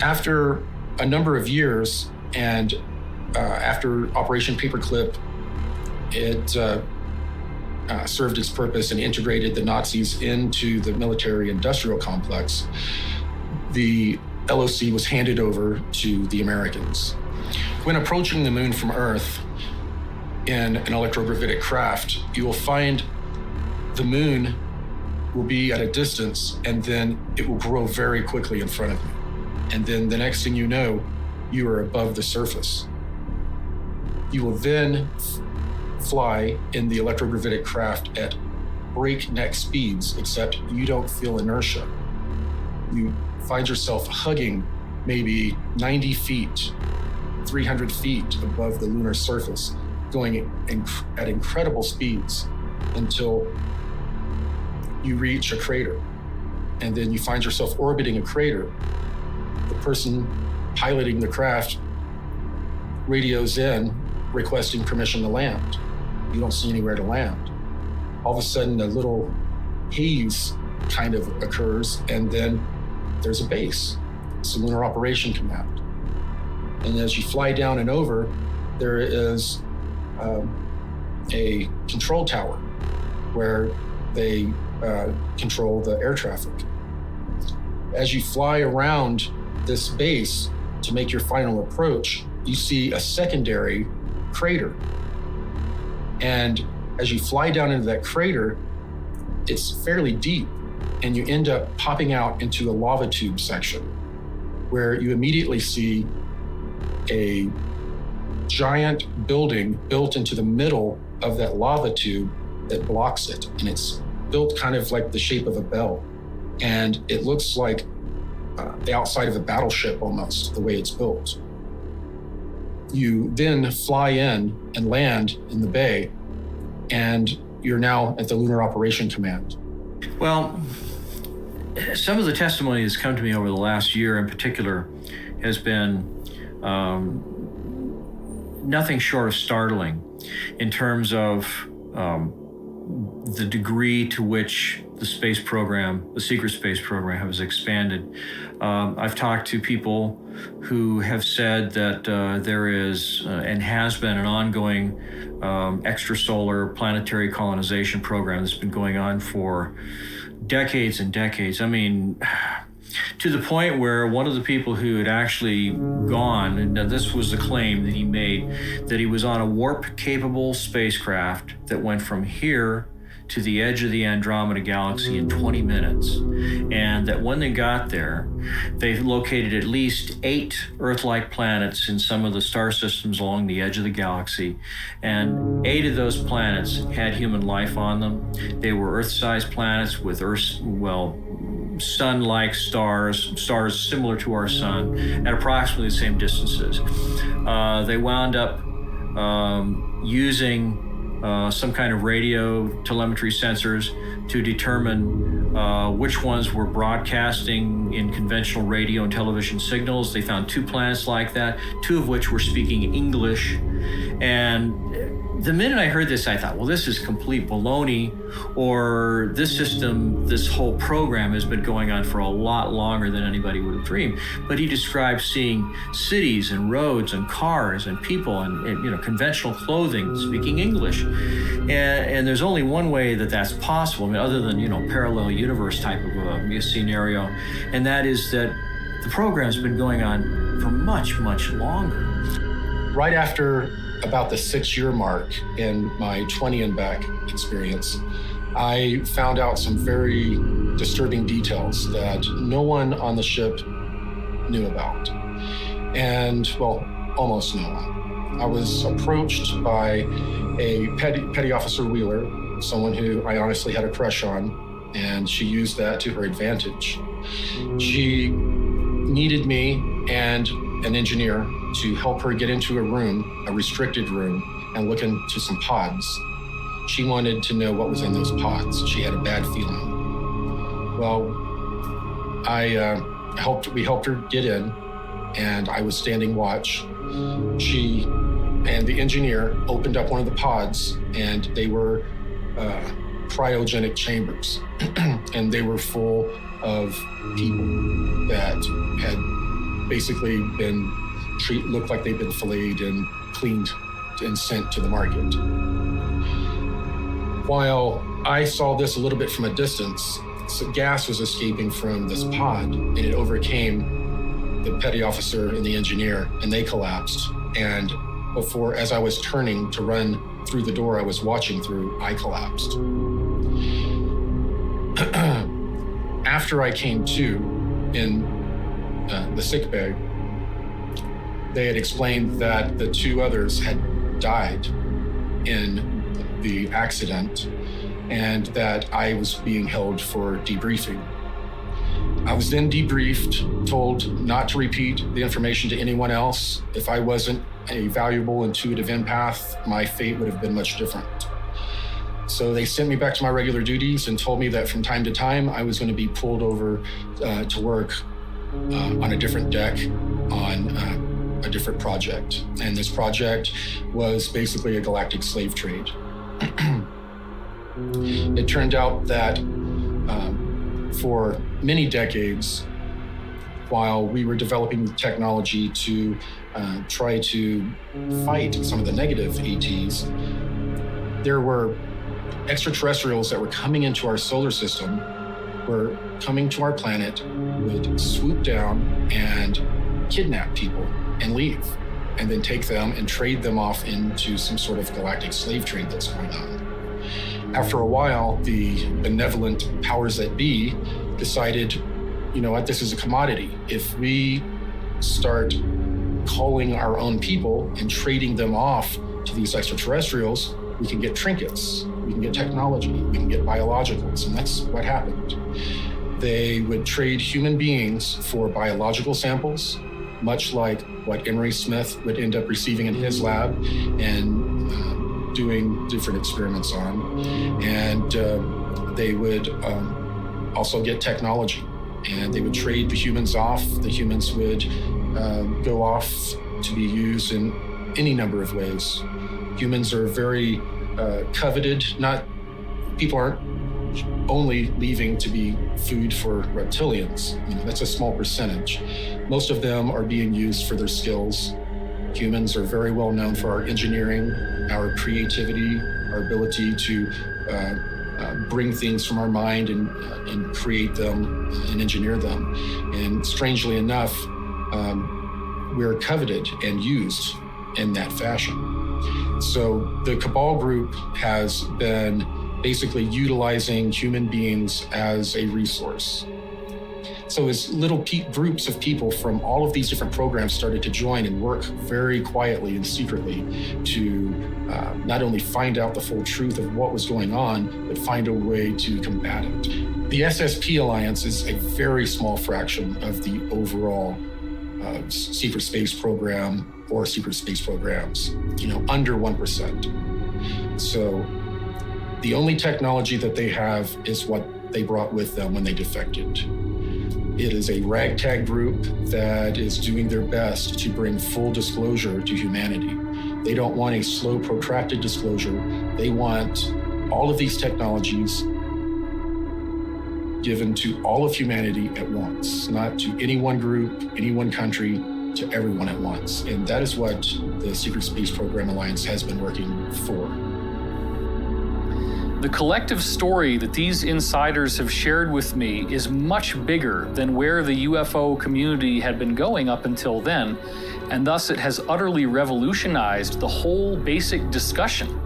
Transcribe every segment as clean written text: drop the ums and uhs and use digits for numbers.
After a number of years, and after Operation Paperclip, it served its purpose and integrated the Nazis into the military-industrial complex, the LOC was handed over to the Americans. When approaching the moon from Earth in an electrogravitic craft, you will find the moon will be at a distance, and then it will grow very quickly in front of you. And then the next thing you know, you are above the surface. You will then fly in the electrogravitic craft at breakneck speeds, except you don't feel inertia. You find yourself hugging maybe 90 feet, 300 feet above the lunar surface, going at incredible speeds until you reach a crater. And then you find yourself orbiting a crater. The person piloting the craft radios in, requesting permission to land. You don't see anywhere to land. All of a sudden, a little haze kind of occurs, and then there's a base. It's the Lunar Operation Command. And as you fly down and over, there is a control tower where they control the air traffic. As you fly around this base to make your final approach, you see a secondary crater. And as you fly down into that crater, it's fairly deep, and you end up popping out into a lava tube section where you immediately see a giant building built into the middle of that lava tube that blocks it. And it's built kind of like the shape of a bell. And it looks like the outside of a battleship almost, the way it's built. You then fly in and land in the bay, and you're now at the Lunar Operation Command. Well, some of the testimony that's come to me over the last year in particular has been nothing short of startling in terms of the degree to which the space program, the secret space program, has expanded. I've talked to people who have said that there is and has been an ongoing extrasolar planetary colonization program that's been going on for decades and decades. I mean, to the point where one of the people who had actually gone, and this was the claim that he made, that he was on a warp-capable spacecraft that went from here to the edge of the Andromeda Galaxy in 20 minutes. And that when they got there, they located at least 8 Earth-like planets in some of the star systems along the edge of the galaxy. And 8 of those planets had human life on them. They were Earth-sized planets with sun-like stars similar to our sun at approximately the same distances. They wound up using some kind of radio telemetry sensors to determine which ones were broadcasting in conventional radio and television signals. They found 2 planets like that, 2 of which were speaking English. And the minute I heard this, I thought, well, this is complete baloney, or this system, this whole program has been going on for a lot longer than anybody would have dreamed. But he described seeing cities and roads and cars and people and conventional clothing speaking English. And there's only one way that that's possible, I mean, other than, parallel universe type of a scenario, and that is that the program's been going on for much, much longer. Right after about the 6-year mark in my 20 and back experience, I found out some very disturbing details that no one on the ship knew about. And, well, almost no one. I was approached by a petty officer Wheeler, someone who I honestly had a crush on, and she used that to her advantage. She needed me and an engineer to help her get into a room, a restricted room, and look into some pods. She wanted to know what was in those pods. She had a bad feeling. Well, we helped her get in, and I was standing watch. She and the engineer opened up one of the pods, and they were cryogenic chambers, and they were full of people that had basically look like they've been filleted and cleaned and sent to the market. While I saw this a little bit from a distance, gas was escaping from this pod, and it overcame the petty officer and the engineer, and they collapsed. And as I was turning to run through the door I was watching through, I collapsed. After I came to in the sick bay, they had explained that the two others had died in the accident and that I was being held for debriefing. I was then debriefed, told not to repeat the information to anyone else. If I wasn't a valuable intuitive empath, my fate would have been much different. So they sent me back to my regular duties and told me that from time to time I was going to be pulled over to work on a different deck on a different project. And this project was basically a galactic slave trade. It turned out that for many decades, while we were developing technology to try to fight some of the negative ETs, there were extraterrestrials that were coming into our solar system, were coming to our planet, would swoop down and kidnap people and leave, and then take them and trade them off into some sort of galactic slave trade that's going on. After a while, the benevolent powers that be decided, you know what, this is a commodity. If we start calling our own people and trading them off to these extraterrestrials, we can get trinkets, we can get technology, we can get biologicals, and that's what happened. They would trade human beings for biological samples, much like what Emery Smith would end up receiving in his lab and doing different experiments on. And they would also get technology, and they would trade the humans off. The humans would go off to be used in any number of ways. Humans are very coveted. People aren't only leaving to be food for reptilians. You know, that's a small percentage. Most of them are being used for their skills. Humans are very well known for our engineering, our creativity, our ability to bring things from our mind and create them and engineer them. And strangely enough, we're coveted and used in that fashion. So the Cabal group has been basically utilizing human beings as a resource. So as little groups of people from all of these different programs started to join and work very quietly and secretly to not only find out the full truth of what was going on, but find a way to combat it. The SSP Alliance is a very small fraction of the overall secret space program or secret space programs, under 1%. So the only technology that they have is what they brought with them when they defected. It is a ragtag group that is doing their best to bring full disclosure to humanity. They don't want a slow, protracted disclosure. They want all of these technologies given to all of humanity at once, not to any one group, any one country, to everyone at once. And that is what the Secret Space Program Alliance has been working for. The collective story that these insiders have shared with me is much bigger than where the UFO community had been going up until then, and thus it has utterly revolutionized the whole basic discussion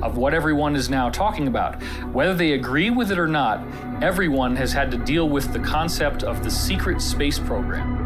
of what everyone is now talking about. Whether they agree with it or not, everyone has had to deal with the concept of the secret space program.